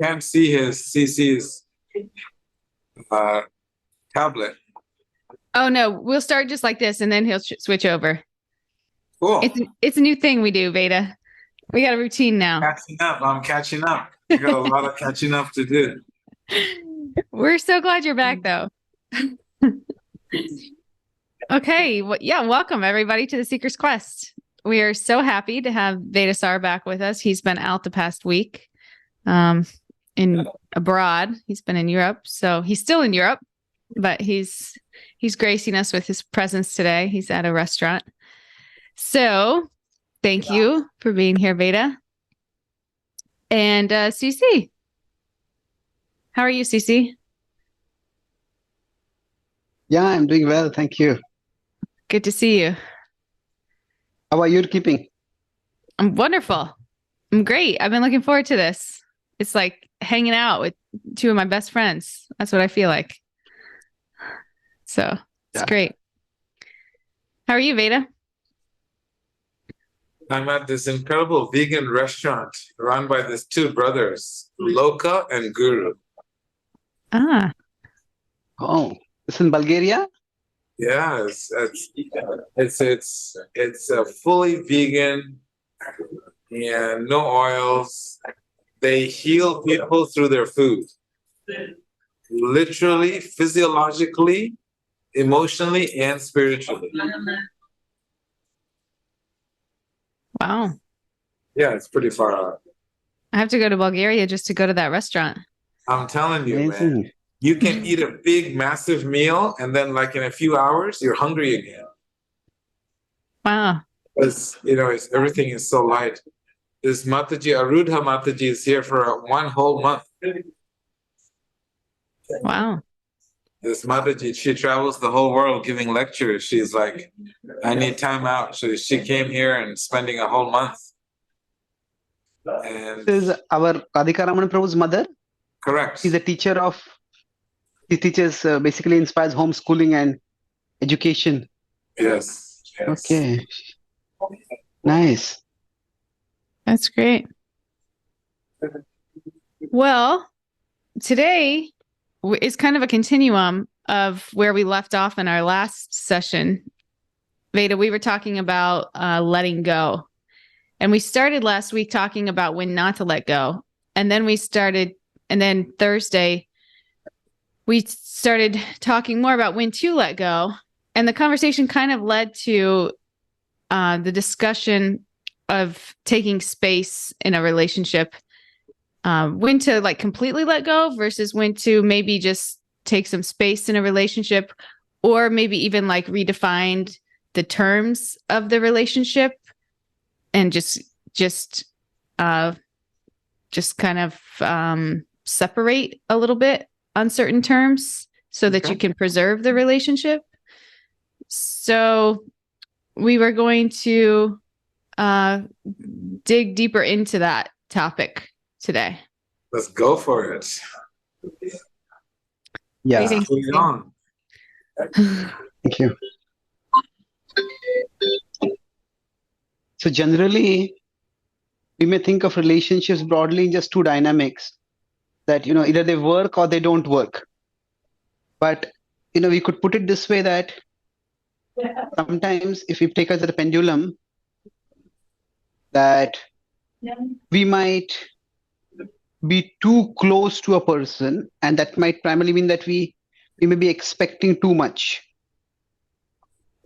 can't see his CC's tablet. Oh no, we'll start just like this and then he'll switch over. Cool. It's a new thing we do, Veda. We got a routine now. Catching up. I'm catching up. I got a lot of catching up to do. We're so glad you're back though. Okay. Well, yeah. Welcome everybody to the Seeker's Quest. We are so happy to have Veda Sar back with us. He's been out the past week in abroad. He's been in Europe. So he's still in Europe, but he's gracing us with his presence today. He's at a restaurant. So thank you for being here, Veda. And CC. How are you, CC? Yeah, I'm doing well. Thank you. Good to see you. How are you keeping? I'm wonderful. I'm great. I've been looking forward to this. It's like hanging out with two of my best friends. That's what I feel like. So it's great. How are you, Veda? I'm at this incredible vegan restaurant run by these two brothers, Loka and Guru. Ah. Oh, it's in Bulgaria? Yeah, it's a fully vegan and no oils. They heal people through their food. Literally, physiologically, emotionally, and spiritually. Wow. Yeah, it's pretty far out. I have to go to Bulgaria just to go to that restaurant. I'm telling you, Amazing. man. You can eat a big, massive meal, and then, like in a few hours, you're hungry again. Wow. Because everything is so light. This Mataji, Arudha Mataji, is here for one whole month. Wow. This Mataji, she travels the whole world giving lectures. She's like, I need time out. So she came here and spending a whole month. And This is our Radhika Raman Prabhu's mother. correct. She's a teacher she teaches, basically inspires homeschooling and education. Yes. Okay. Nice. That's great. Well, today is kind of a continuum of where we left off in our last session. Veda, we were talking about letting go. And we started last week talking about when not to let go. And then Thursday, we started talking more about when to let go. And the conversation kind of led to the discussion of taking space in a relationship, when to like completely let go versus when to maybe just take some space in a relationship, or maybe even like redefine the terms of the relationship and just kind of separate a little bit on certain terms so that you can preserve the relationship. So we were going to dig deeper into that topic today. Let's go for it. Yeah. Thank Put it on. Thank you. So generally, we may think of relationships broadly in just two dynamics that, either they work or they don't work. But, we could put it this way that sometimes if we take us as a pendulum, that we might be too close to a person, and that might primarily mean that we may be expecting too much.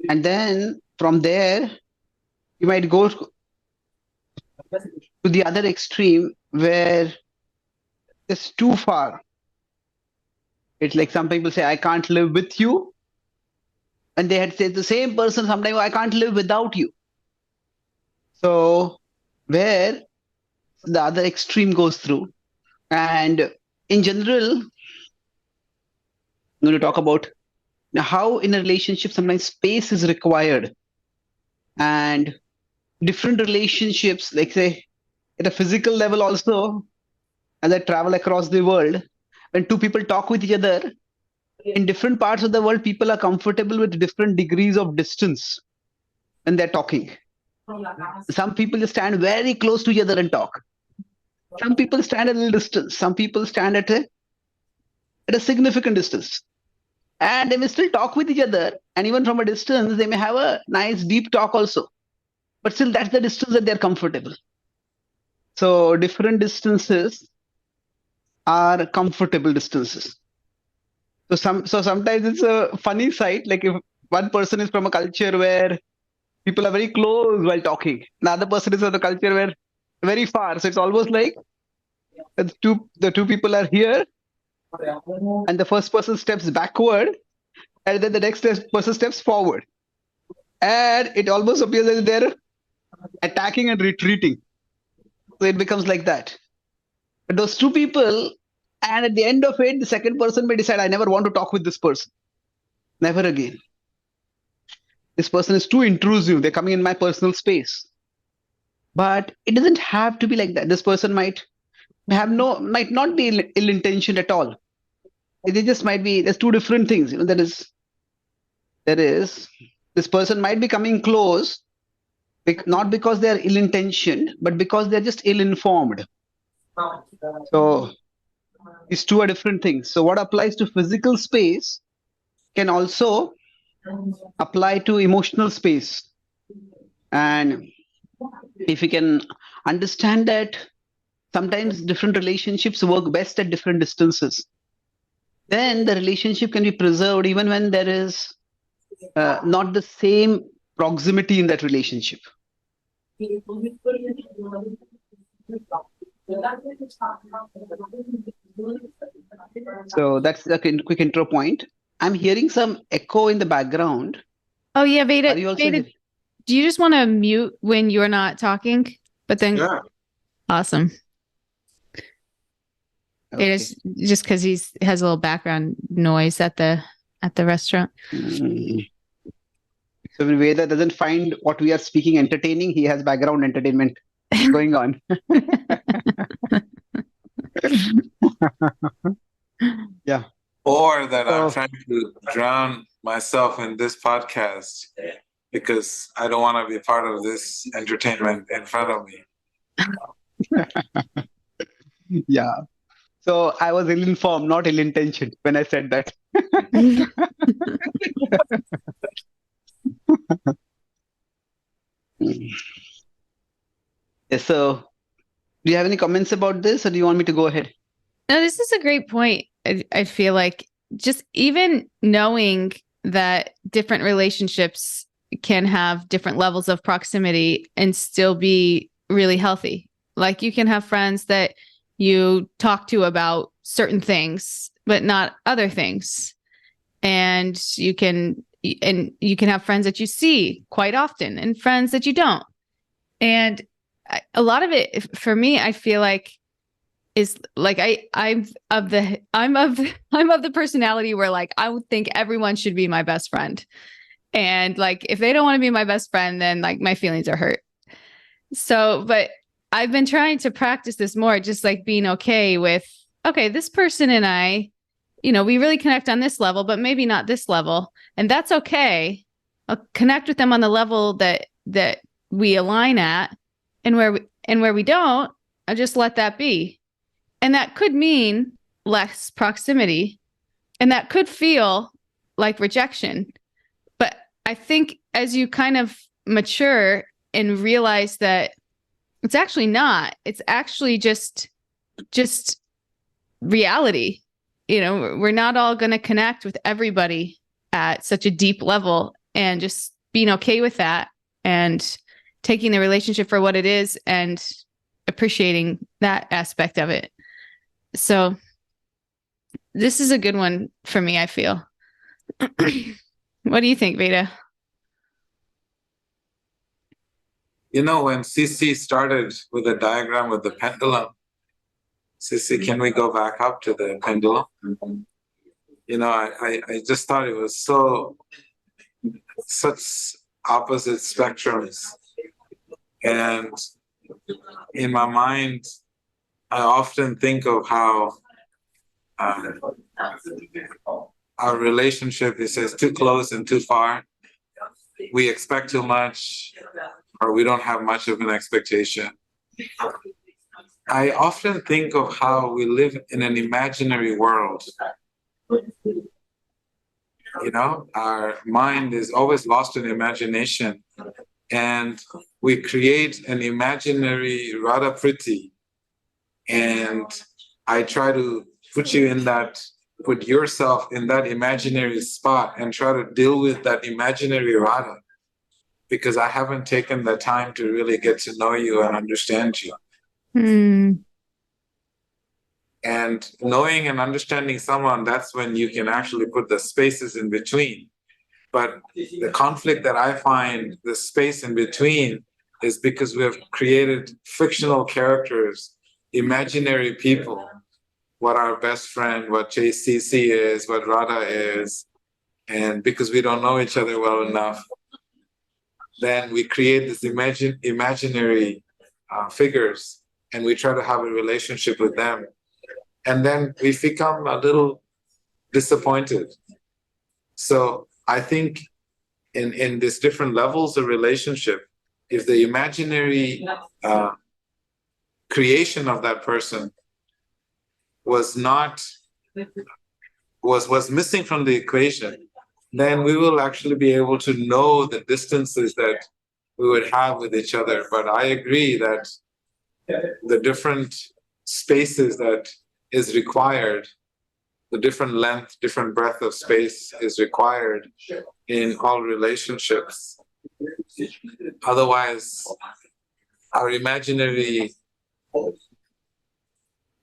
And then from there, you might go to the other extreme where it's too far. It's like some people say, I can't live with you. And they had said the same person sometimes, I can't live without you. So where the other extreme goes through. And in general, I'm going to talk about how in a relationship sometimes space is required. And different relationships, like say at a physical level also, as I travel across the world, when two people talk with each other, in different parts of the world, people are comfortable with different degrees of distance when they're talking. Some people just stand very close to each other and talk. Some people stand at a little distance. Some people stand at a significant distance. And they may still talk with each other. And even from a distance, they may have a nice deep talk also. But still, that's the distance that they're comfortable. So different distances are comfortable distances. So sometimes it's a funny sight. Like if one person is from a culture where people are very close while talking, the other person is from the culture where very far. So it's almost like the two people are here, and the first person steps backward, and then the next person steps forward, and it almost appears as they're attacking and retreating. So it becomes like that. But those two people, and at the end of it, the second person may decide, I never want to talk with this person. Never again. This person is too intrusive. They're coming in my personal space. But it doesn't have to be like that. This person might not be ill-intentioned at all. They just might be, there's two different things. There is, this person might be coming close, not because they're ill-intentioned, but because they're just ill-informed. So these two are different things. So what applies to physical space can also apply to emotional space. And if we can understand that sometimes different relationships work best at different distances, then the relationship can be preserved even when there is not the same proximity in that relationship. So that's a quick intro point. I'm hearing some echo in the background. Oh yeah, Veda. Are you also Veda, do you just want to mute when you're not talking? But then, Yeah. Awesome. Okay. It is just because he has a little background noise at the restaurant. So when Veda doesn't find what we are speaking entertaining, he has background entertainment going on. Yeah. Or that I'm trying to drown myself in this podcast because I don't want to be part of this entertainment in front of me. Yeah. So I was ill-informed, not ill-intentioned when I said that. Yes, so do you have any comments about this, or do you want me to go ahead? No, this is a great point. I feel like just even knowing that different relationships can have different levels of proximity and still be really healthy. Like you can have friends that you talk to about certain things, but not other things. And you can have friends that you see quite often and friends that you don't. And a lot of it for me, I feel like is like I'm of the personality where like I would think everyone should be my best friend. And like if they don't want to be my best friend, then like my feelings are hurt. So, but I've been trying to practice this more, just like being okay with, okay, this person and I, we really connect on this level, but maybe not this level. And that's okay. I'll connect with them on the level that we align at, and where we don't, I'll just let that be. And that could mean less proximity, and that could feel like rejection. But I think as you kind of mature and realize that it's actually not, it's actually just reality. We're not all going to connect with everybody at such a deep level, and just being okay with that and taking the relationship for what it is and appreciating that aspect of it. So this is a good one for me, I feel. What do you think, Veda? When CC started with a diagram with the pendulum, CC, can we go back up to the pendulum? I just thought it was such opposite spectrums. And in my mind, I often think of how our relationship is too close and too far. We expect too much, or we don't have much of an expectation. I often think of how we live in an imaginary world. You know, our mind is always lost in imagination, and we create an imaginary Radha Priti, and I try to put yourself in that imaginary spot and try to deal with that imaginary Radha, because I haven't taken the time to really get to know you and understand you. And knowing and understanding someone, that's when you can actually put the spaces in between. But the conflict that I find, the space in between, is because we have created fictional characters, imaginary people, what our best friend, what JCC is, what Radha is. And because we don't know each other well enough, then we create this imaginary figures, and we try to have a relationship with them. And then we become a little disappointed. So I think in these different levels of relationship, if the imaginary creation of that person was missing from the equation, then we will actually be able to know the distances that we would have with each other. But I agree that the different spaces that is required, the different length, different breadth of space is required in all relationships. Otherwise, our imaginary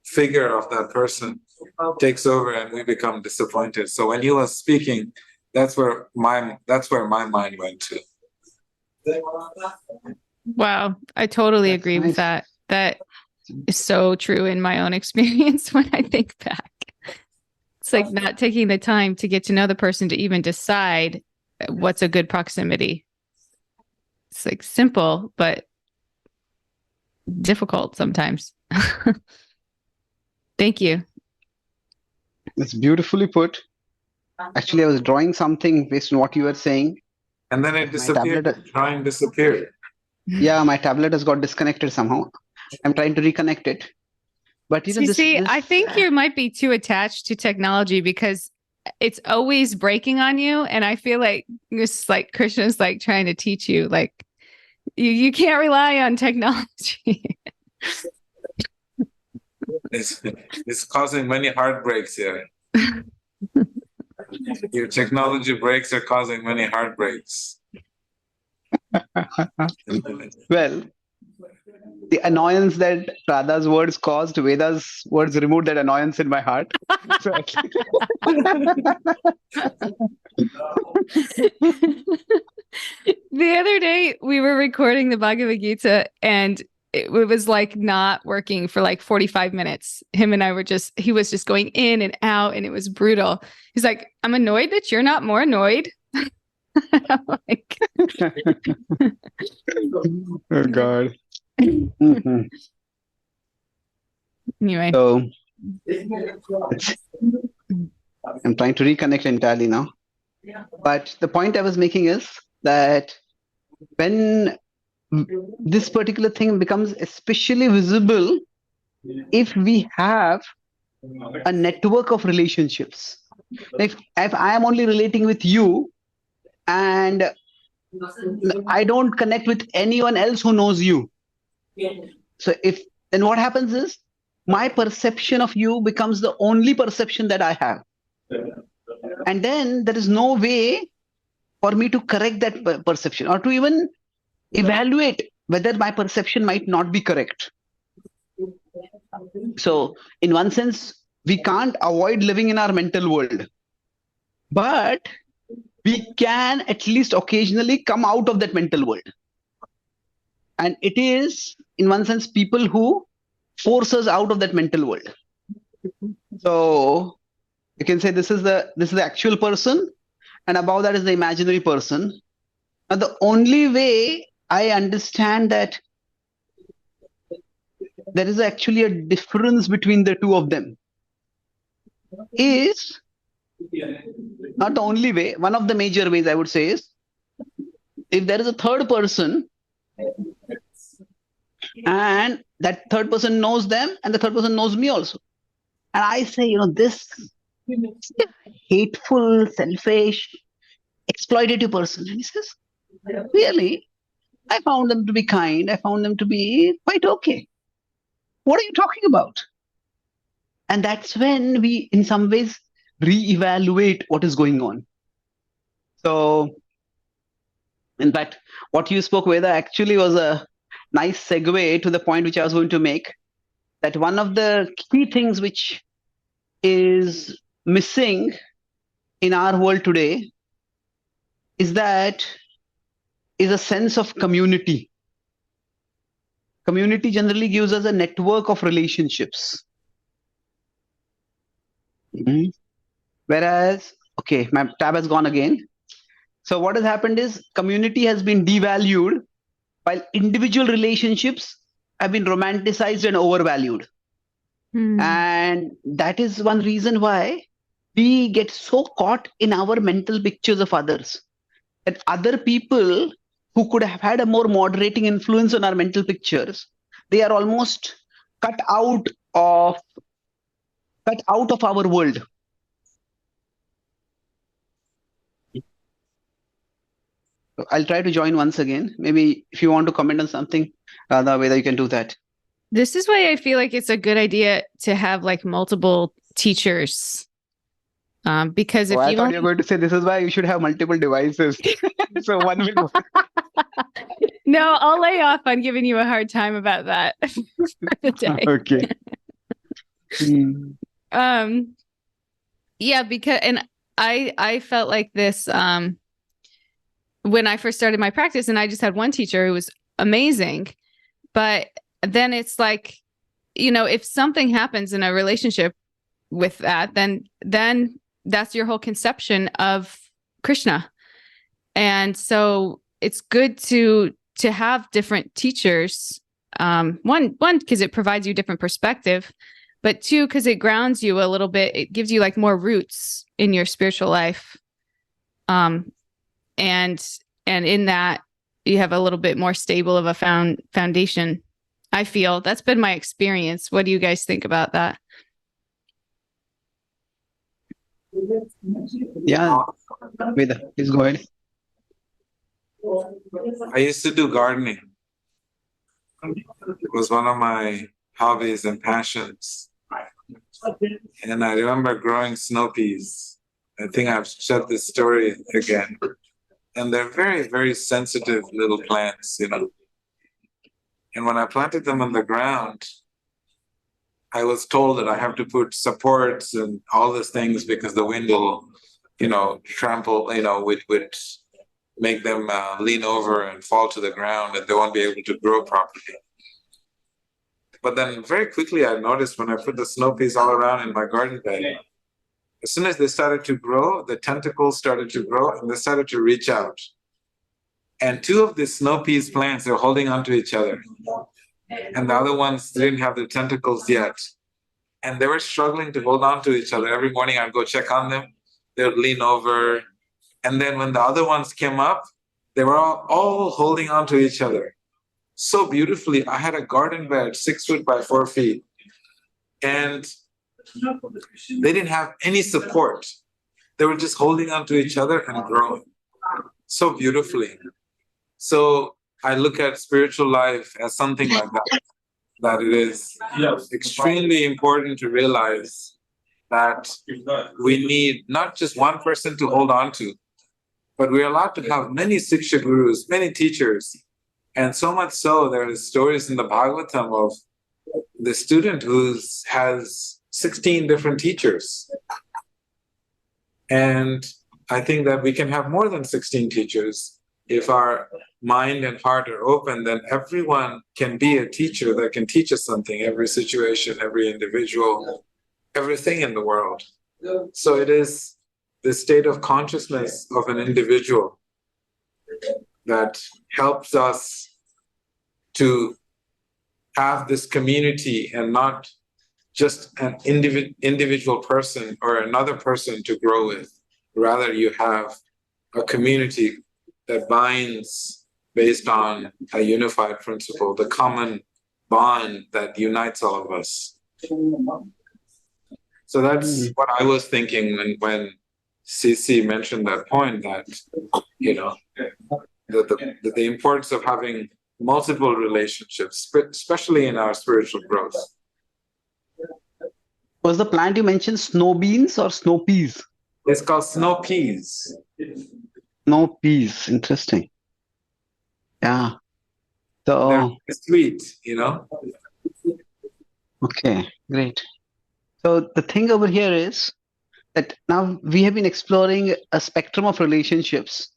figure of that person takes over and we become disappointed. So when you were speaking, that's where my mind went to. Wow, I totally agree with that. That is so true in my own experience when I think back. It's like not taking the time to get to know the person to even decide what's a good proximity. It's like simple, but difficult sometimes. Thank you. It's beautifully put. Actually, I was drawing something based on what you were saying. And then it disappeared. The drawing disappeared. Yeah, my tablet has got disconnected somehow. I'm trying to reconnect it. But you know, I think you might be too attached to technology because it's always breaking on you. And I feel like it's like Krishna's like trying to teach you, like you can't rely on technology. It's causing many heartbreaks here. Your technology breaks are causing many heartbreaks. Well, the annoyance that Radha's words caused, Veda's words removed that annoyance in my heart. The other day we were recording the Bhagavad-gita and it was like not working for like 45 minutes. Him and I were he was just going in and out and it was brutal. He's like, I'm annoyed that you're not more annoyed. I'm like, oh God. Mm-hmm. Anyway. So I'm trying to reconnect entirely now. But the point I was making is that when this particular thing becomes especially visible if we have a network of relationships. If I am only relating with you and I don't connect with anyone else who knows you. So then what happens is my perception of you becomes the only perception that I have. And then there is no way for me to correct that perception or to even evaluate whether my perception might not be correct. So in one sense, we can't avoid living in our mental world, but we can at least occasionally come out of that mental world. And it is, in one sense, people who force us out of that mental world. So you can say this is the actual person, and above that is the imaginary person. Now the only way I understand that there is actually a difference between the two of them is not the only way. One of the major ways I would say is if there is a third person and that third person knows them and the third person knows me also. And I say, this hateful, selfish, exploitative person. And he says, really? I found them to be kind. I found them to be quite okay. What are you talking about? And that's when we, in some ways, reevaluate what is going on. So, in fact, what you spoke, Veda, actually was a nice segue to the point which I was going to make. That one of the key things which is missing in our world today is a sense of community. Community generally gives us a network of relationships. Whereas, okay, my tab has gone again. So what has happened is community has been devalued while individual relationships have been romanticized and overvalued. And that is one reason why we get so caught in our mental pictures of others. That other people who could have had a more moderating influence on our mental pictures, they are almost cut out of our world. I'll try to join once again. Maybe if you want to comment on something, Radha, Veda, you can do that. This is why I feel like it's a good idea to have like multiple teachers. Because if I thought you were going to say this is why you should have multiple devices. So one will. No, I'll lay off on giving you a hard time about that for the day. Okay. Yeah, because I felt like this when I first started my practice, and I just had one teacher who was amazing, but then it's like, if something happens in a relationship with that, then that's your whole conception of Krishna. And so it's good to have different teachers. One, because it provides you different perspective, but two, because it grounds you a little bit. It gives you like more roots in your spiritual life. And in that you have a little bit more stable of a foundation. I feel that's been my experience. What do you guys think about that? Yeah, Veda, please go ahead. I used to do gardening. It was one of my hobbies and passions. And I remember growing snow peas. I think I've shared this story again. And they're very, very sensitive little plants, And when I planted them on the ground, I was told that I have to put supports and all these things because the wind will, trample, would make them lean over and fall to the ground and they won't be able to grow properly. But then very quickly I noticed when I put the snow peas all around in my garden bed, as soon as they started to grow, the tentacles started to grow and they started to reach out. And two of the snow peas plants, they're holding onto each other. And the other ones didn't have the tentacles yet. And they were struggling to hold on to each other. Every morning I'd go check on them. They would lean over. And then when the other ones came up, they were all holding on to each other. So beautifully. I had a garden bed, 6 foot by 4 feet. And they didn't have any support. They were just holding on to each other and growing so beautifully. So I look at spiritual life as something like that it is extremely important to realize that we need not just one person to hold on to, but we're allowed to have many Siksha Gurus, many teachers. And so much so, there are stories in the Bhagavatam of the student who has 16 different teachers. And I think that we can have more than 16 teachers. If our mind and heart are open, then everyone can be a teacher that can teach us something, every situation, every individual, everything in the world. So it is the state of consciousness of an individual that helps us to have this community and not just an individual person or another person to grow with. Rather, you have a community that binds based on a unified principle, the common bond that unites all of us. So that's what I was thinking when CC mentioned that point, that, you know, the importance of having multiple relationships, especially in our spiritual growth. Was the plant you mentioned snow beans or snow peas? It's called snow peas. Snow peas. Interesting. Yeah. So they're sweet, you know. Okay, great. So the thing over here is that now we have been exploring a spectrum of relationships.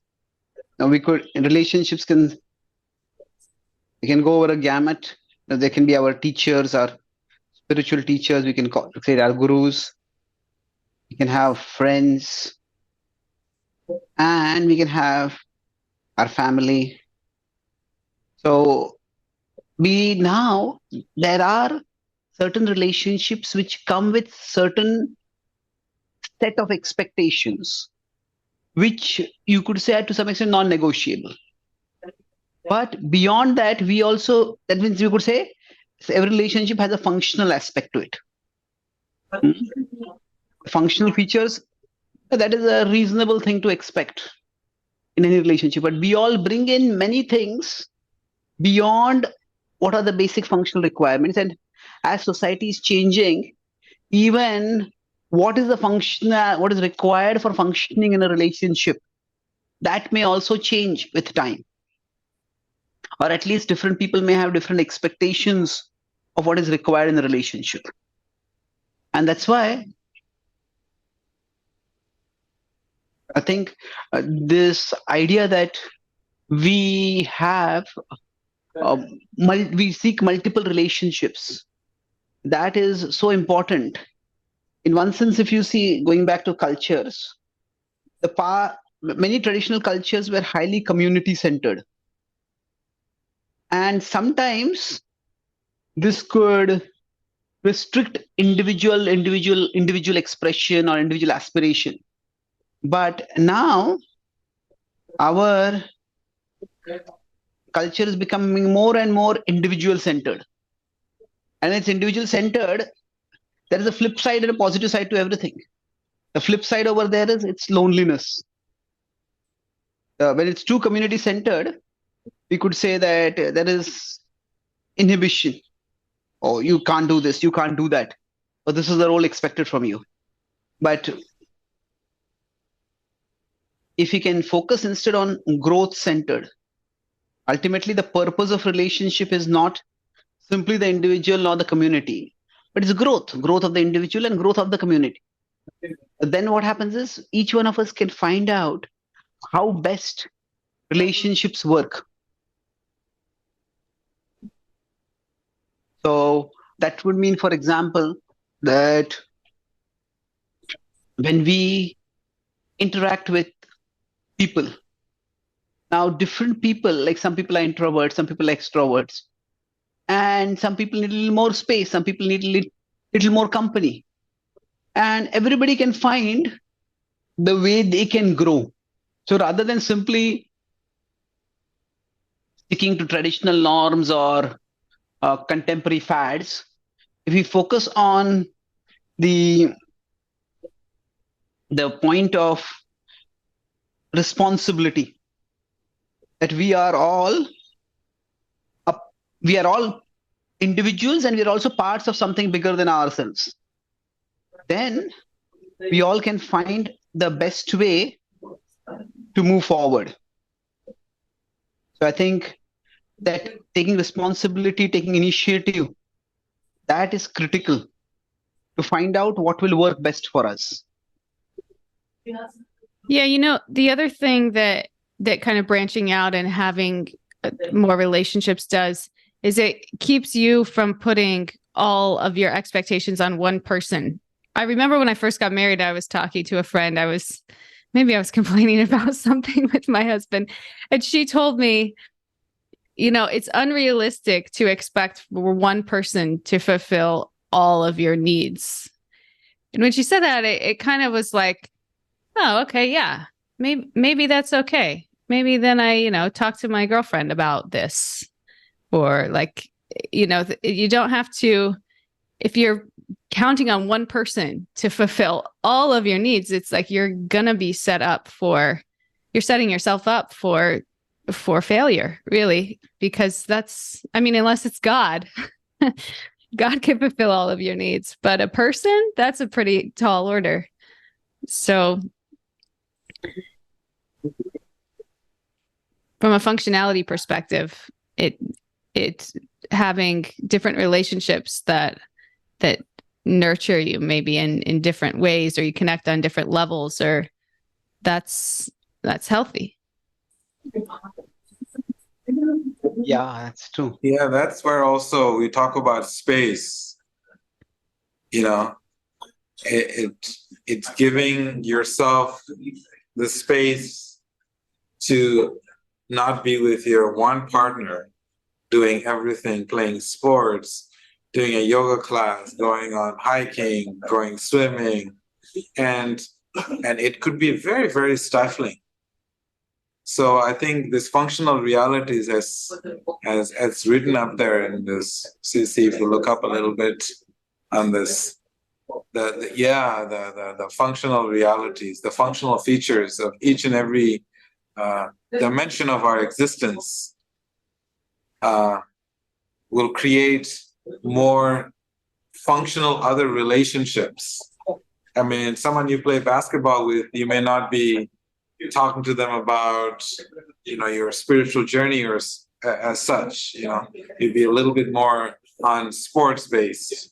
Now relationships can go over a gamut. Now, they can be our teachers, our spiritual teachers. We can say our gurus. We can have friends, and we can have our family. So there are certain relationships which come with certain set of expectations, which you could say are to some extent non-negotiable. But beyond that, that means you could say every relationship has a functional aspect to it. Functional features, that is a reasonable thing to expect in any relationship. But we all bring in many things beyond what are the basic functional requirements. And as society is changing, even what is required for functioning in a relationship, that may also change with time. Or at least different people may have different expectations of what is required in the relationship. And that's why I think this idea that we have, we seek multiple relationships, that is so important. In one sense, if you see, going back to cultures, many traditional cultures were highly community-centered. And sometimes this could restrict individual expression or individual aspiration. But now our culture is becoming more and more individual-centered. And it's individual-centered. There is a flip side and a positive side to everything. The flip side over there is its loneliness. When it's too community-centered, we could say that there is inhibition. Oh, you can't do this, you can't do that. Or this is the role expected from you. But if you can focus instead on growth-centered, ultimately the purpose of relationship is not simply the individual or the community, but it's growth of the individual and growth of the community. Then what happens is each one of us can find out how best relationships work. So that would mean, for example, that when we interact with people, now different people, like some people are introverts, some people are extroverts, and some people need a little more space, some people need a little more company. And everybody can find the way they can grow. So rather than simply sticking to traditional norms or contemporary fads, if we focus on the point of responsibility, that we are all individuals and we are also parts of something bigger than ourselves, then we all can find the best way to move forward. So I think that taking responsibility, taking initiative, that is critical to find out what will work best for us. Yeah, the other thing that kind of branching out and having more relationships does is it keeps you from putting all of your expectations on one person. I remember when I first got married, I was talking to a friend. I was complaining about something with my husband, and she told me, it's unrealistic to expect for one person to fulfill all of your needs. And when she said that, it kind of was like, oh, okay, yeah, maybe that's okay. Maybe then I, talk to my girlfriend about this, or like, you don't have to, if you're counting on one person to fulfill all of your needs, it's like you're going to be you're setting yourself up for failure, really, because unless it's God, God can fulfill all of your needs, but a person, that's a pretty tall order. So from a functionality perspective, it's having different relationships that nurture you maybe in different ways, or you connect on different levels, or that's healthy. Yeah, that's true. Yeah, that's where also we talk about space. It's giving yourself the space to not be with your one partner doing everything, playing sports, doing a yoga class, going on hiking, going swimming, and it could be very, very stifling. So I think this functional realities as written up there in this, see if you look up a little bit on this, the functional realities, the functional features of each and every dimension of our existence will create more functional other relationships. I mean, someone you play basketball with, you may not be talking to them about, your spiritual journey or as such, you'd be a little bit more on sports based.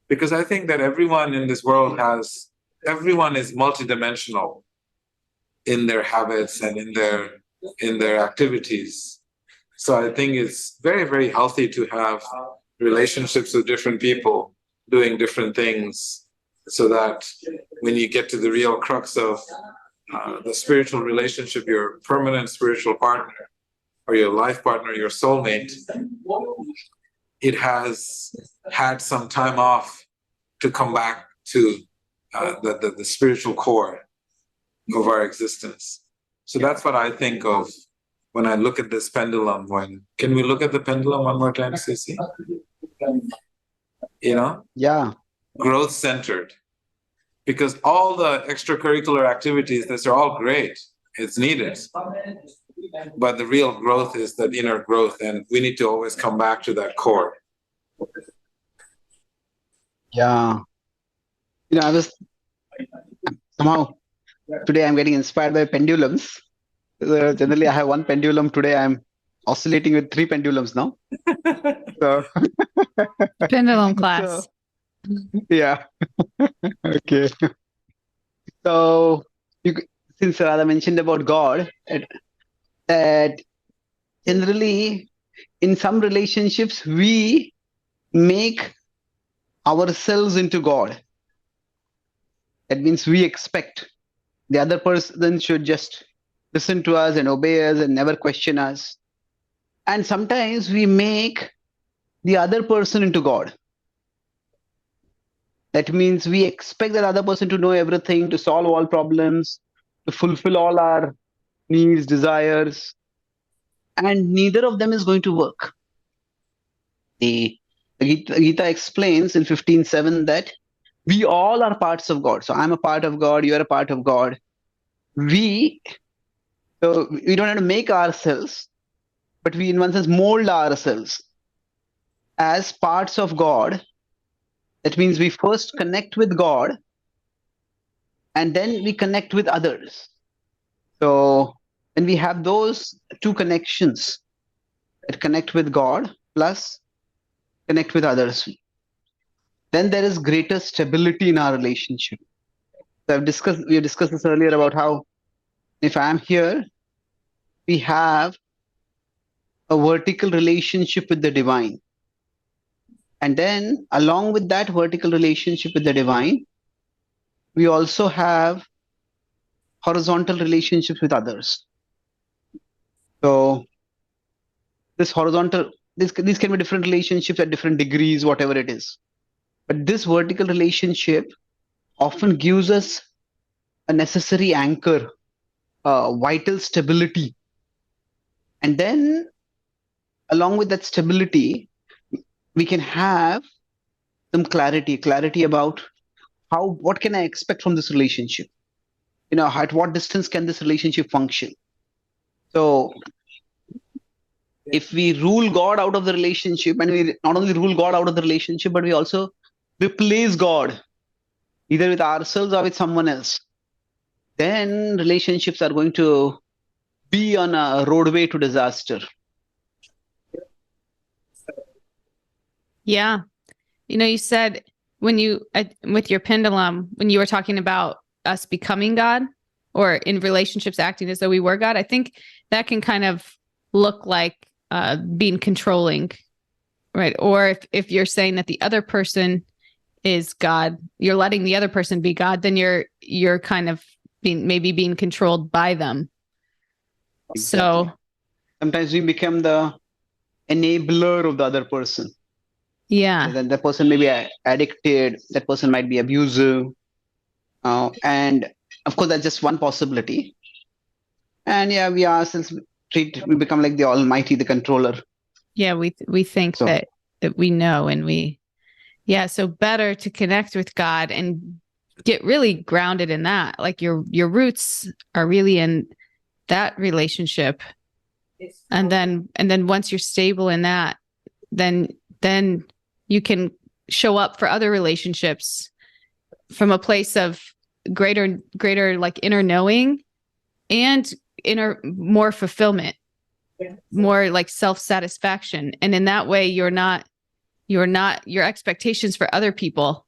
Because I think that everyone in this world everyone is multidimensional in their habits and in their activities. So I think it's very, very healthy to have relationships with different people doing different things, so that when you get to the real crux of the spiritual relationship, your permanent spiritual partner or your life partner, your soulmate, it has had some time off to come back to the spiritual core of our existence. So that's what I think of when I look at this pendulum. Can we look at the pendulum one more time, Sissy? Yeah. Growth centered. Because all the extracurricular activities, these are all great. It's needed. But the real growth is that inner growth, and we need to always come back to that core. Yeah. I was somehow today I'm getting inspired by pendulums. Generally, I have one pendulum. Today I'm oscillating with 3 pendulums now. So Pendulum class. Yeah. Okay. So since Radha mentioned about God, that generally in some relationships we make ourselves into God. That means we expect the other person should just listen to us and obey us and never question us. And sometimes we make the other person into God. That means we expect that other person to know everything, to solve all problems, to fulfill all our needs, desires, and neither of them is going to work. The Gita explains in 15:7 that we all are parts of God. So I'm a part of God, you are a part of God. We don't have to make ourselves, but we in one sense mold ourselves as parts of God. That means we first connect with God and then we connect with others. So when we have those 2 connections, that connect with God plus connect with others, then there is greater stability in our relationship. So we have discussed this earlier about how if I'm here, we have a vertical relationship with the divine. And then along with that vertical relationship with the divine, we also have horizontal relationships with others. So these can be different relationships at different degrees, whatever it is. But this vertical relationship often gives us a necessary anchor, vital stability. And then along with that stability, we can have some clarity about what can I expect from this relationship? At what distance can this relationship function? So if we rule God out of the relationship, and we not only rule God out of the relationship, but we also replace God either with ourselves or with someone else, then relationships are going to be on a roadway to disaster. Yeah. You said with your pendulum, when you were talking about us becoming God or in relationships acting as though we were God, I think that can kind of look like being controlling, right? Or if you're saying that the other person is God, you're letting the other person be God, then you're kind of being controlled by them. Exactly. So sometimes we become the enabler of the other person. Yeah. Then the person may be addicted, that person might be abusive. And of course, that's just one possibility. And yeah, we ourselves we become like the almighty, the controller. Yeah, we think that we know, and so better to connect with God and get really grounded in that. Like your roots are really in that relationship. And then once you're stable in that, then you can show up for other relationships from a place of greater like inner knowing and more fulfillment, more like self-satisfaction. And in that way, your expectations for other people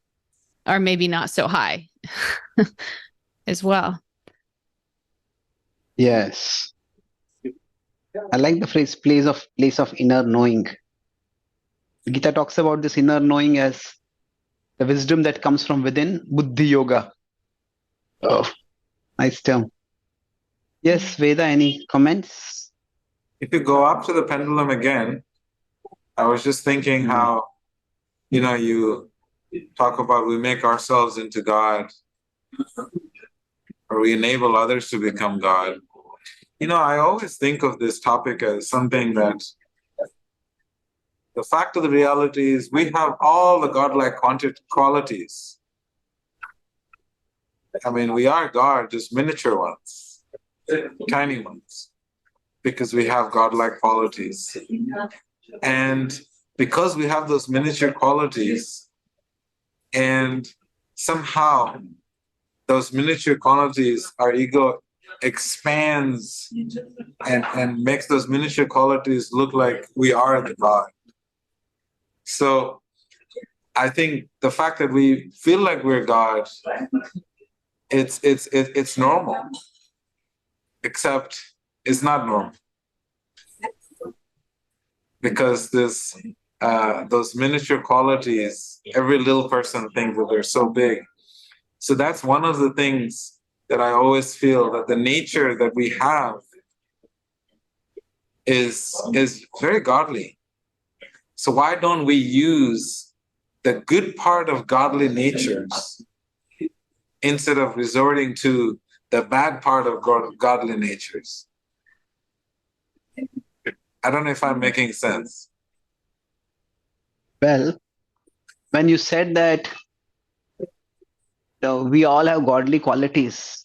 are maybe not so high as well. Yes. I like the phrase place of inner knowing. Gita talks about this inner knowing as the wisdom that comes from within, Buddhi Yoga. Oh, nice term. Yes, Veda, any comments? If you go up to the pendulum again, I was just thinking how, you talk about we make ourselves into God, or we enable others to become God. I always think of this topic as something that the fact of the reality is we have all the godlike qualities. I mean, we are God, just miniature ones, tiny ones, because we have godlike qualities. And because we have those miniature qualities, and somehow those miniature qualities, our ego expands and makes those miniature qualities look like we are the God. So I think the fact that we feel like we're God, it's normal, except it's not normal, because those miniature qualities, every little person thinks that they're so big. So that's one of the things that I always feel, that the nature that we have is very godly. So why don't we use the good part of godly natures instead of resorting to the bad part of godly natures? I don't know if I'm making sense. Well, when you said that we all have godly qualities,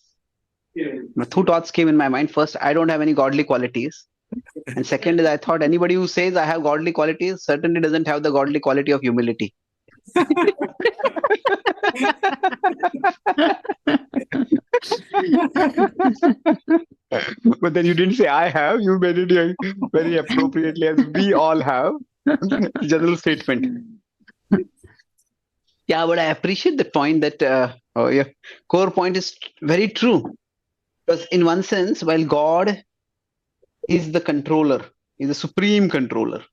two thoughts came in my mind. First, I don't have any godly qualities. And second is, I thought anybody who says I have godly qualities certainly doesn't have the godly quality of humility. But then you didn't say I have, you made it very appropriately as we all have. General statement. Yeah, but I appreciate the point that your core point is very true. Because in one sense, while God is the controller, is the supreme controller.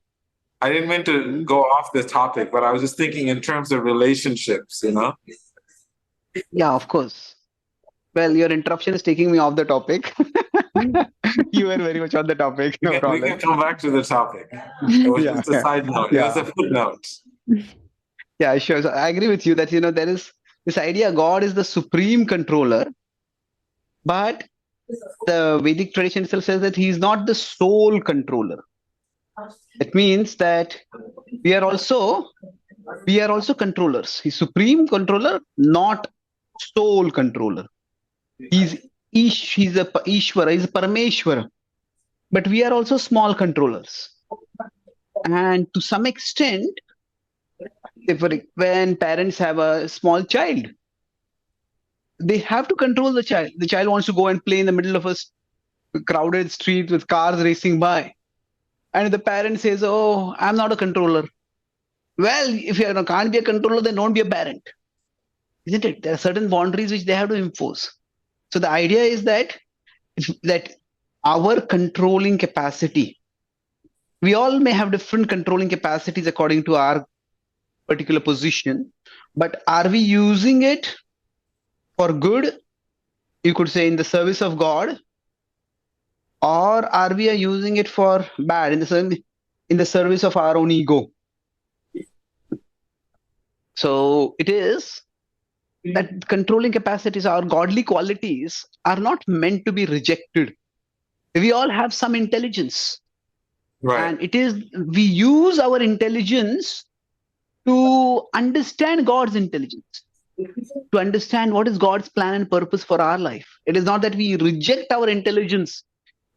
I didn't mean to go off the topic, but I was just thinking in terms of relationships, Yeah, of course. Well, your interruption is taking me off the topic. You were very much on the topic. No problem. We can come back to the topic. It was just a side note. It was a footnote. Yeah, sure. So I agree with you that, there is this idea God is the supreme controller, but the Vedic tradition itself says that he is not the sole controller. It means that we are also controllers. He's supreme controller, not sole controller. He's he's a Ishvara, he's a Parameshwara. But we are also small controllers. And to some extent, when parents have a small child, they have to control the child. The child wants to go and play in the middle of a crowded street with cars racing by. And the parent says, "Oh, I'm not a controller." Well, if you can't be a controller, then don't be a parent. Isn't it? There are certain boundaries which they have to impose. So the idea is that our controlling capacity, we all may have different controlling capacities according to our particular position, but are we using it for good? You could say in the service of God, or are we using it for bad in the service of our own ego? So it is that controlling capacities, our godly qualities, are not meant to be rejected. We all have some intelligence. Right. And it is, we use our intelligence to understand God's intelligence, to understand what is God's plan and purpose for our life. It is not that we reject our intelligence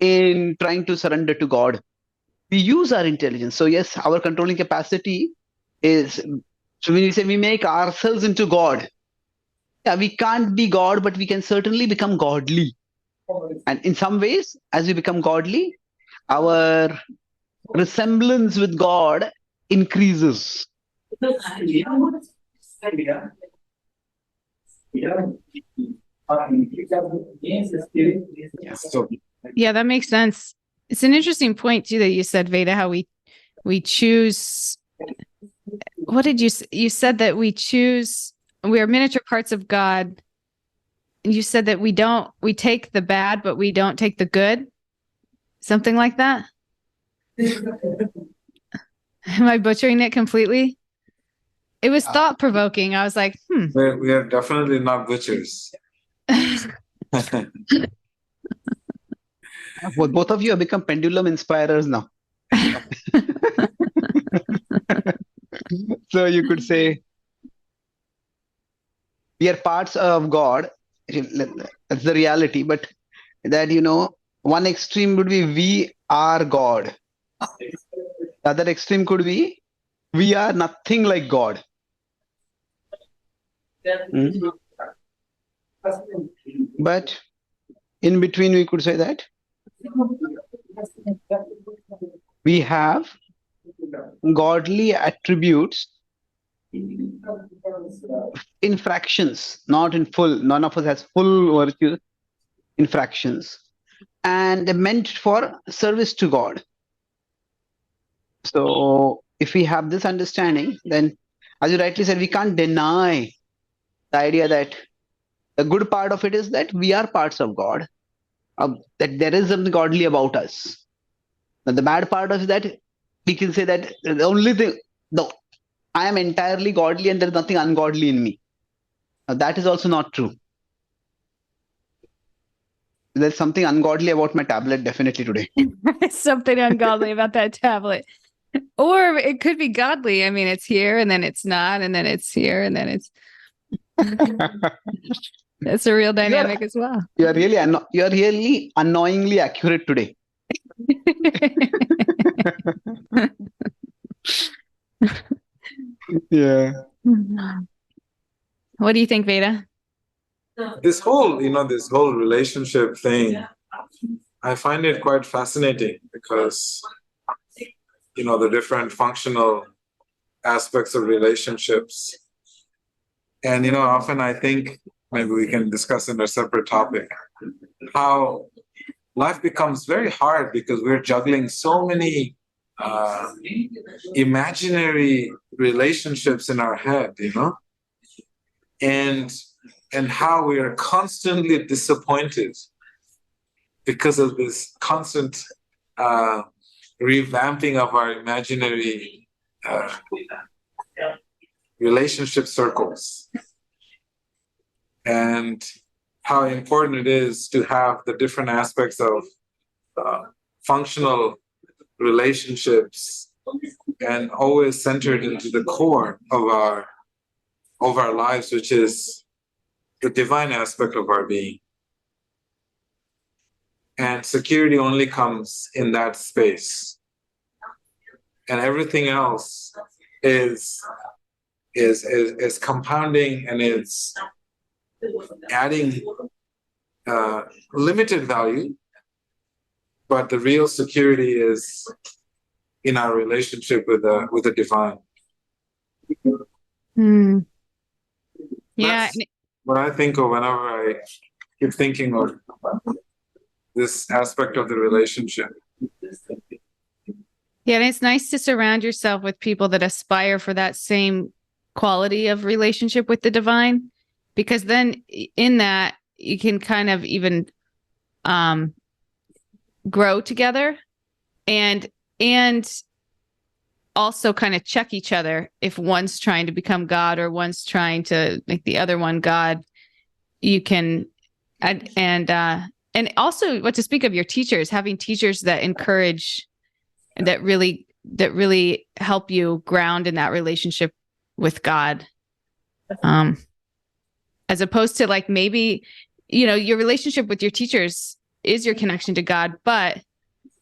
in trying to surrender to God. We use our intelligence. So yes, our controlling capacity is, so when we say we make ourselves into God, yeah, we can't be God, but we can certainly become godly. And in some ways, as we become godly, our resemblance with God increases. So, Yeah, that makes sense. It's an interesting point too that you said, Veda, how we choose. What did you said that we are miniature parts of God. And you said that we take the bad, but we don't take the good. Something like that. Am I butchering it completely? It was thought provoking. I was like, we are definitely not butchers. Well, both of you have become pendulum inspirers now. So you could say we are parts of God. That's the reality. But that, one extreme would be we are God. The other extreme could be we are nothing like God. But in between, we could say that we have godly attributes in fractions, not in full. None of us has full virtue in fractions, and they're meant for service to God. So if we have this understanding, then, as you rightly said, we can't deny the idea that the good part of it is that we are parts of God, that there is something godly about us. But the bad part of that, we can say that the only thing, no, I am entirely godly and there is nothing ungodly in me. Now, that is also not true. There's something ungodly about my tablet definitely today. something ungodly about that tablet. Or it could be godly. I mean, it's here and then it's not, and then it's here and then it's. That's a real dynamic as well. You're really annoyingly accurate today. Yeah. What do you think, Veda? This whole relationship thing, I find it quite fascinating because, the different functional aspects of relationships. And, often I think, maybe we can discuss in a separate topic, how life becomes very hard because we're juggling so many imaginary relationships in our head, and how we are constantly disappointed because of this constant revamping of our imaginary relationship circles, and how important it is to have the different aspects of functional relationships and always centered into the core of our lives, which is the divine aspect of our being. And security only comes in that space. And everything else is compounding, and it's adding limited value, but the real security is in our relationship with the divine. Hmm. Yeah. That's what I think of whenever I keep thinking of this aspect of the relationship. Yeah, and it's nice to surround yourself with people that aspire for that same quality of relationship with the divine, because then in that you can kind of even grow together and also kind of check each other. If one's trying to become God or one's trying to make the other one God, you can and also, what to speak of your teachers, having teachers that encourage and that really help you ground in that relationship with God. As opposed to like maybe, your relationship with your teachers is your connection to God, but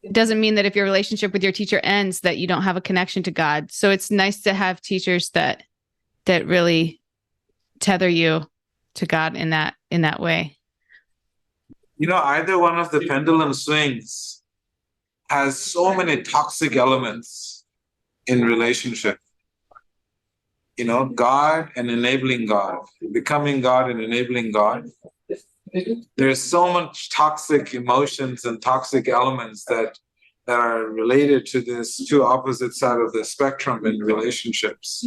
it doesn't mean that if your relationship with your teacher ends that you don't have a connection to God. So it's nice to have teachers that really tether you to God in that way. Either one of the pendulum swings has so many toxic elements in relationship. God and enabling God, becoming God and enabling God. There's so much toxic emotions and toxic elements that are related to this two opposite side of the spectrum in relationships.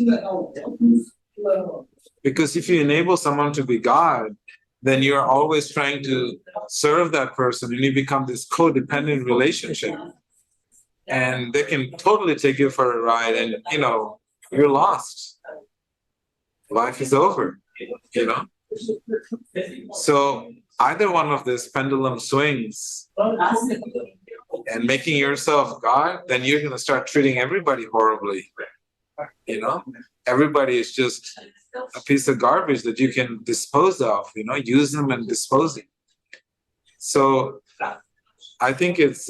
Because if you enable someone to be God, then you're always trying to serve that person, and you become this codependent relationship. And they can totally take you for a ride, and you're lost. Life is over, So either one of these pendulum swings and making yourself God, then you're going to start treating everybody horribly. Everybody is just a piece of garbage that you can dispose of, use them and dispose them. So I think it's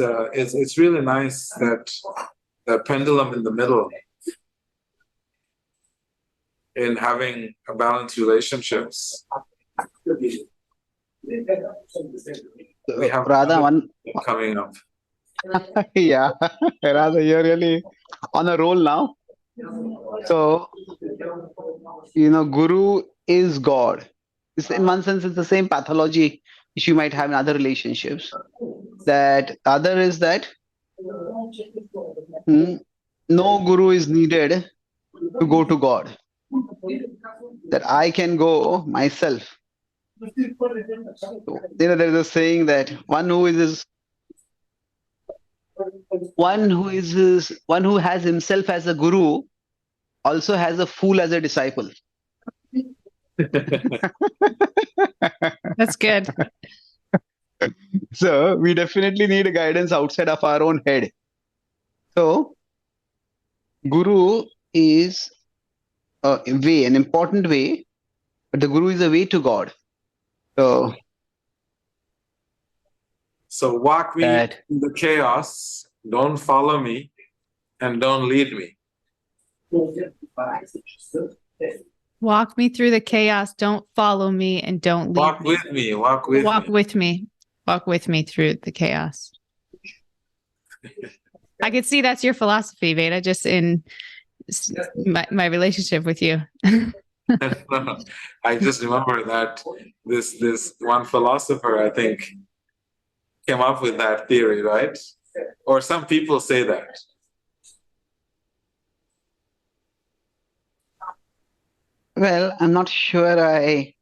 really nice that the pendulum in the middle, in having a balanced relationships. We have Radha, one coming up. yeah, Radha, you're really on a roll now. So, Guru is God. In one sense, it's the same pathology which you might have in other relationships. That other is that no Guru is needed to go to God. That I can go myself. So, there's a saying that one who has himself as a guru also has a fool as a disciple. That's good. So we definitely need a guidance outside of our own head. So Guru is a way, an important way, but the Guru is a way to God. So walk me in the chaos, don't follow me, and don't lead me. Walk me through the chaos, don't follow me, and don't lead Walk me. with me, walk with me. Walk with me through the chaos. I could see that's your philosophy, Veda, just in my relationship with you. I just remember that this one philosopher, I think, came up with that theory, right? Or some people say that. Well, I'm not sure I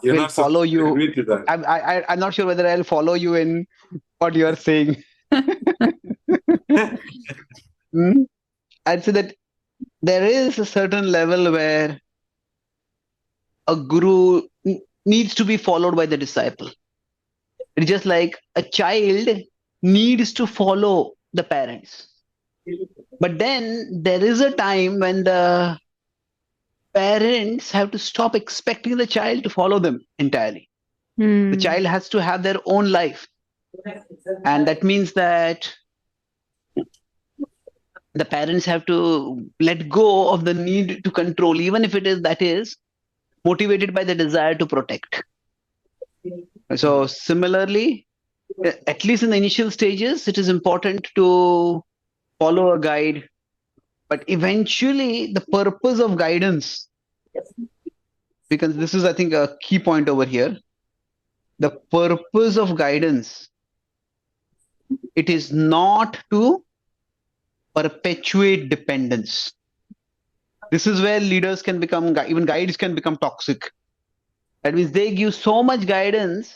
will follow you. Agree to that. I'm not sure whether I'll follow you in what you are saying. I'd say that there is a certain level where a guru needs to be followed by the disciple. It's just like a child needs to follow the parents. But then there is a time when the parents have to stop expecting the child to follow them entirely. The child has to have their own life. And that means that the parents have to let go of the need to control, even if that is motivated by the desire to protect. So similarly, at least in the initial stages, it is important to follow a guide. But eventually, the purpose of guidance, because this is, I think, a key point over here. The purpose of guidance, it is not to perpetuate dependence. This is where leaders can become, even guides can become toxic. That means they give so much guidance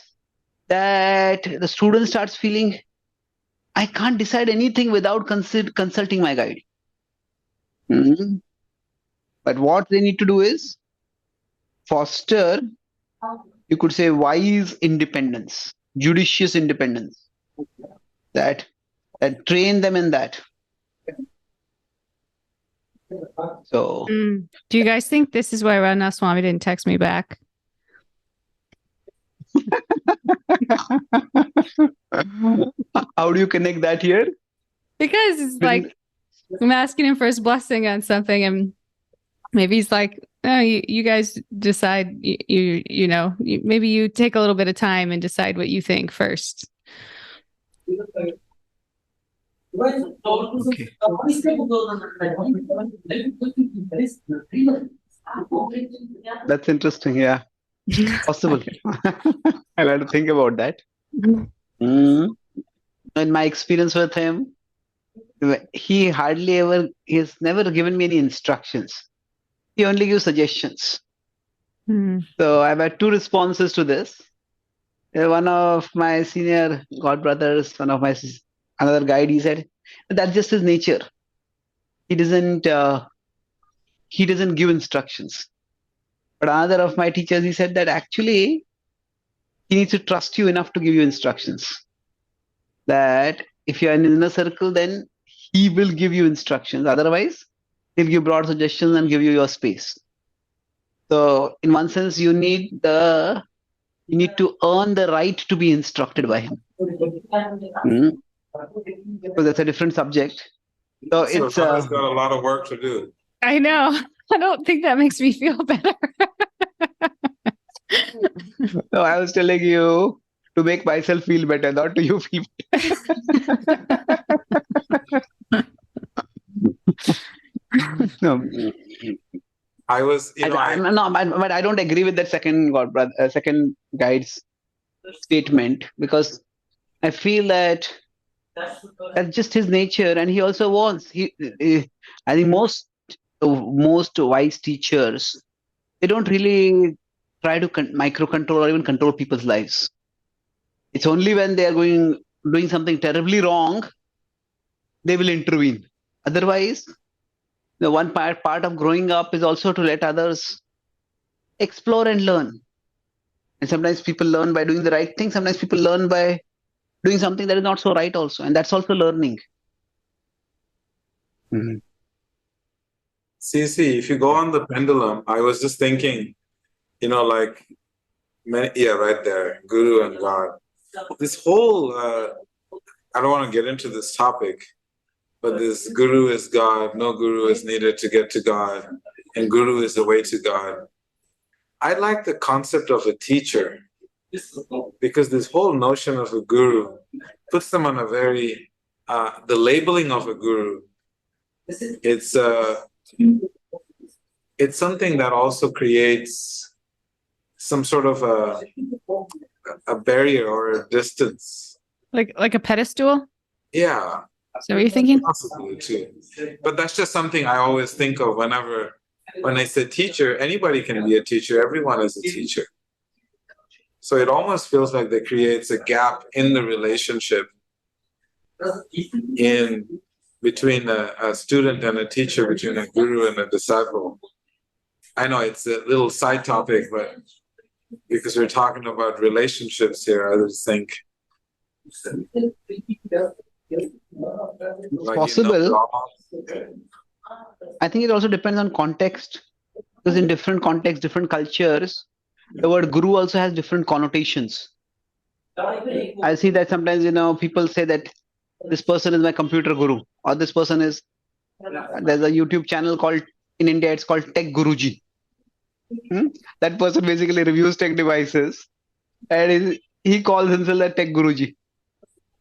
that the student starts feeling, I can't decide anything without consulting my guide. But what they need to do is foster, you could say, wise independence, judicious independence, that train them in that. So, do you guys think this is why Radha Swami didn't text me back? How do you connect that here? Because it's like I'm asking him for his blessing on something, and maybe he's like, "No, you guys decide. You know, maybe you take a little bit of time and decide what you think first." Okay. That's interesting. Yeah, possible. I'll have to think about that. In my experience with him, he has never given me any instructions. He only gives suggestions. So I've had two responses to this. One of my senior godbrothers, another guide, he said, that's just his nature. He doesn't give instructions. But another of my teachers, he said that actually he needs to trust you enough to give you instructions. That if you're in an inner circle, then he will give you instructions. Otherwise, he'll give broad suggestions and give you your space. So in one sense, you need to earn the right to be instructed by him. So that's a different subject. So it's got a lot of work to do. I know. I don't think that makes me feel better. No, I was telling you to make myself feel better, not to you feel better. No. I was, but I don't agree with that second guide's statement, because I feel that that's just his nature, and he also wants. I think most wise teachers, they don't really try to micro control or even control people's lives. It's only when they are doing something terribly wrong, they will intervene. Otherwise, the one part of growing up is also to let others explore and learn. And sometimes people learn by doing the right thing. Sometimes people learn by doing something that is not so right also. And that's also learning. See, if you go on the pendulum, I was just thinking, right there, Guru and God. This whole, I don't want to get into this topic, but this Guru is God, no Guru is needed to get to God, and Guru is the way to God. I like the concept of a teacher, because this whole notion of a Guru puts them on a very, the labeling of a Guru, it's something that also creates some sort of a barrier or a distance. Like a pedestal? Yeah. So what you're thinking? Possibly too. But that's just something I always think of when I say teacher. Anybody can be a teacher. Everyone is a teacher. So it almost feels like that creates a gap in the relationship between a student and a teacher, between a guru and a disciple. I know it's a little side topic, but because we're talking about relationships here, I just think It's Like possible. God. I think it also depends on context, because in different contexts, different cultures, the word guru also has different connotations. I see that sometimes, people say that this person is my computer guru, or this person is, there's a YouTube channel called, in India, it's called Tech Guruji. That person basically reviews tech devices, and he calls himself a Tech Guruji.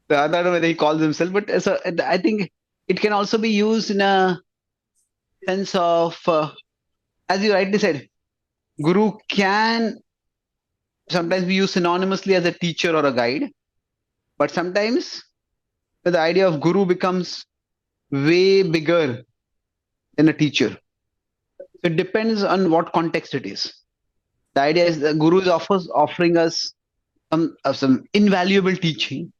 So I don't know whether he calls himself, but so I think it can also be used in a sense of, as you rightly said, guru can sometimes be used synonymously as a teacher or a guide, but sometimes the idea of guru becomes way bigger than a teacher. So it depends on what context it is. The idea is the guru is offering us some invaluable teaching,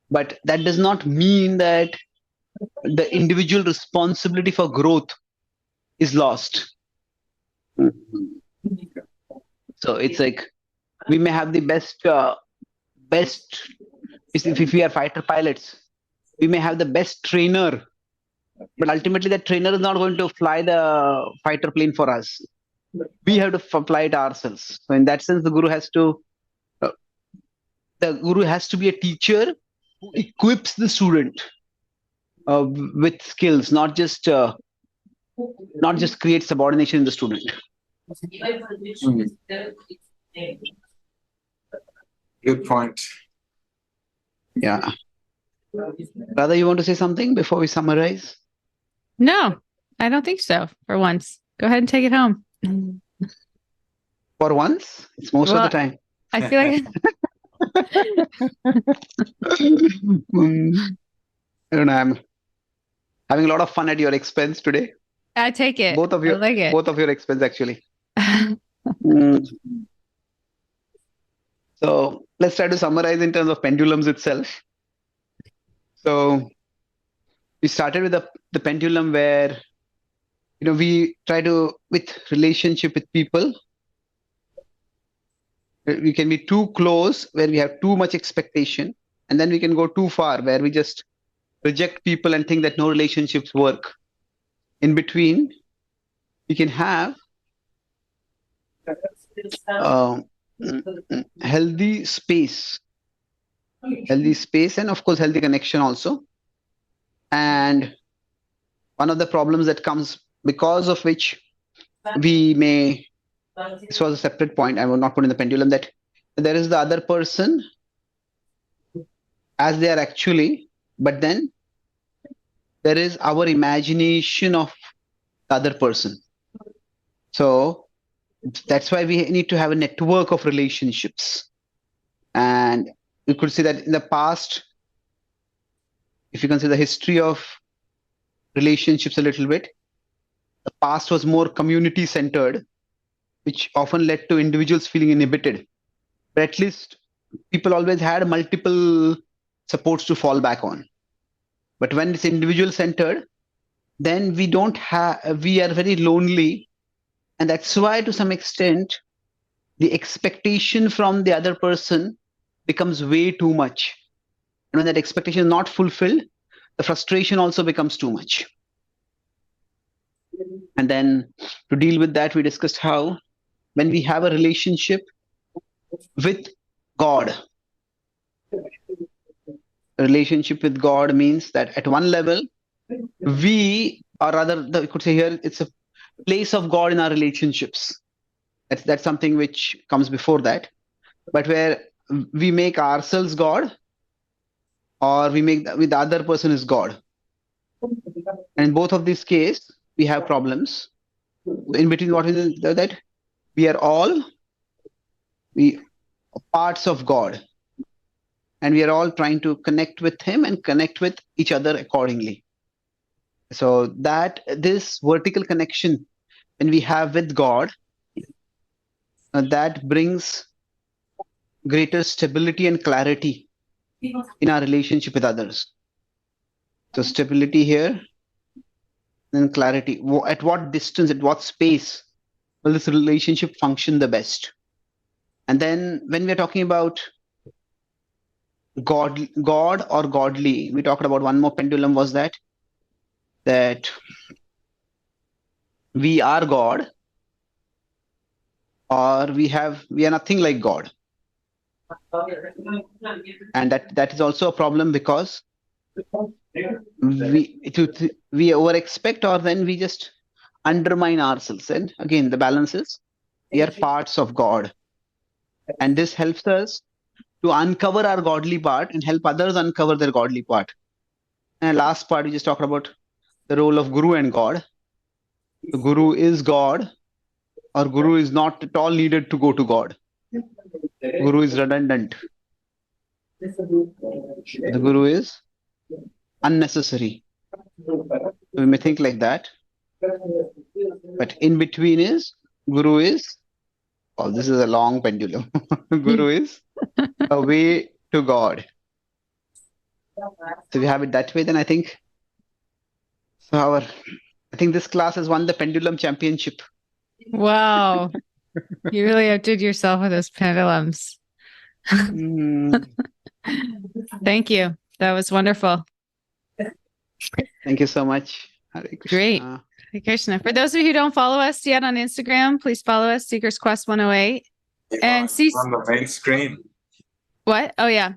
but that does not mean that the individual responsibility for growth is lost. So it's like we may have the best if we are fighter pilots, we may have the best trainer, but ultimately that trainer is not going to fly the fighter plane for us. We have to fly it ourselves. So in that sense, the guru has to be a teacher who equips the student with skills, not just create subordination in the student. Good point. Yeah. Radha, you want to say something before we summarize? No, I don't think so. For once, go ahead and take it home. For once, it's most of the time. I feel like I don't know. I'm having a lot of fun at your expense today. I take it. Both of you, I like it. both of your expense actually. Mm. So let's try to summarize in terms of pendulums itself. So we started with the pendulum where we try to, with relationship with people, we can be too close where we have too much expectation, and then we can go too far where we just reject people and think that no relationships work. In between, we can have healthy space, and of course healthy connection also. And one of the problems that comes because of which we may, this was a separate point, I will not put in the pendulum, that there is the other person as they are actually, but then there is our imagination of the other person. So that's why we need to have a network of relationships. And you could see that in the past, if you consider the history of relationships a little bit, the past was more community centered, which often led to individuals feeling inhibited. But at least people always had multiple supports to fall back on. But when it's individual centered, then we are very lonely. And that's why, to some extent, the expectation from the other person becomes way too much. And when that expectation is not fulfilled, the frustration also becomes too much. And then to deal with that, we discussed how when we have a relationship with God, a relationship with God means that at one level, we, or rather, you could say here, it's a place of God in our relationships. That's something which comes before that. But where we make ourselves God, or we make with the other person is God. And in both of these cases, we have problems. In between, what is that? We are all parts of God. And we are all trying to connect with Him and connect with each other accordingly. So that this vertical connection when we have with God, that brings greater stability and clarity in our relationship with others. So stability here, and clarity. At what distance, at what space will this relationship function the best? And then when we are talking about God or godly. We talked about one more pendulum was that we are God, or we are nothing like God. And that is also a problem, because we over expect, or then we just undermine ourselves. And again, the balance is we are parts of God, and this helps us to uncover our godly part and help others uncover their godly part. And last part, we just talked about the role of Guru and God. The Guru is God, or Guru is not at all needed to go to God. Guru is redundant. The Guru is unnecessary. We may think like that, but in between is Guru is, oh, this is a long pendulum. Guru is a way to God. So we have it that way, then I think I think this class has won the pendulum championship. Wow. You really outdid yourself with those pendulums. Mm, Thank you. That was wonderful. thank you so much. Hare Krishna. Great. Hare Krishna. For those of you who don't follow us yet on Instagram, please follow us, Seekers Quest 108. And It's on the main screen. What? Oh, yeah.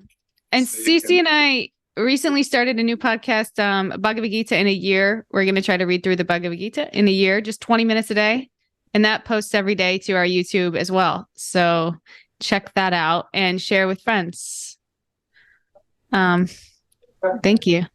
And So you Cece can- and I recently started a new podcast, Bhagavad-gita in a year. We're going to try to read through the Bhagavad-gita in a year, just 20 minutes a day. And that posts every day to our YouTube as well. So check that out and share with friends. Thank you.